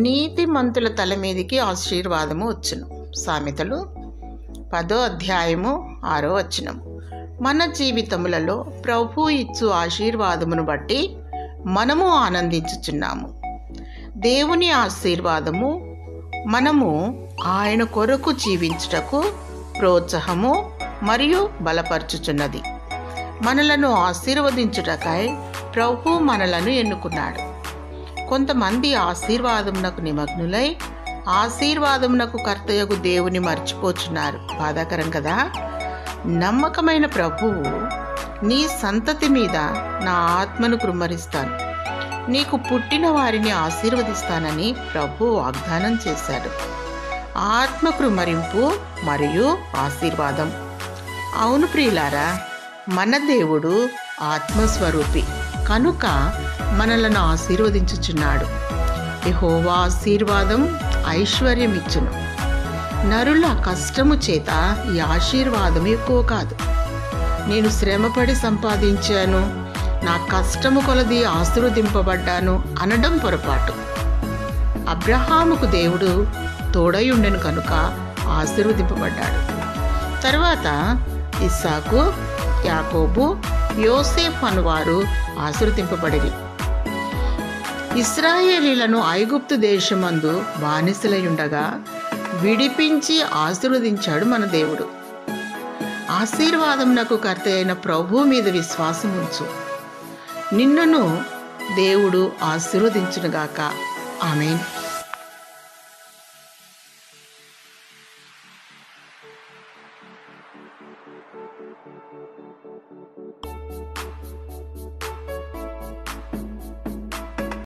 నీతిమంతుల తల మీదికి ఆశీర్వాదము వచ్చును. సామెతలు 10వ అధ్యాయము 6వ వచనం. మన జీవితములలో ప్రభు ఇచ్చు ఆశీర్వాదమును బట్టి మనము ఆనందించుచున్నాము. దేవుని ఆశీర్వాదము మనము ఆయన కొరకు జీవించుటకు ప్రోత్సాహము మరియు బలపరచుచున్నది. మనలను ఆశీర్వదించుటకై ప్రభు మనలను ఎన్నుకున్నాడు. కొంతమంది ఆశీర్వాదమునకు నిమగ్నులై ఆశీర్వాదమునకు కర్తయగు దేవుని మర్చిపోచున్నారు. బాధాకరం కదా. నమ్మకమైన ప్రభువు, నీ సంతతి మీద నా ఆత్మను కృమ్మరిస్తాను, నీకు పుట్టిన వారిని ఆశీర్వదిస్తానని ప్రభు వాగ్దానం చేశాడు. ఆత్మ కృమ్మరింపు మరియు ఆశీర్వాదం. అవును ప్రియులారా, మన దేవుడు ఆత్మస్వరూపి కనుక మనలను ఆశీర్వదించుచున్నాడు. యెహోవా ఆశీర్వాదం ఐశ్వర్యం ఇచ్చును. నరుల కష్టము చేత ఈ ఆశీర్వాదం ఎక్కువ కాదు. నేను శ్రమపడి సంపాదించాను, నా కష్టము కొలది ఆశీర్వదింపబడ్డాను అనడం పొరపాటు. అబ్రహాముకు దేవుడు తోడై ఉండెను కనుక ఆశీర్వదింపబడ్డాడు. తర్వాత ఇస్సాకు, యాకోబు, యోసేఫ్ అనువారు ఆశీర్వదింపబడిరి. ఇశ్రాయేలీలను ఐగుప్తు దేశమందు బానిసలయుండగా విడిపించి ఆశీర్వదించాడు మన దేవుడు. ఆశీర్వాదమునకు కర్త అయిన ప్రభు మీద విశ్వాసం ఉంచు. నిన్నును దేవుడు ఆశీర్వదించునుగాక. ఆమేన్.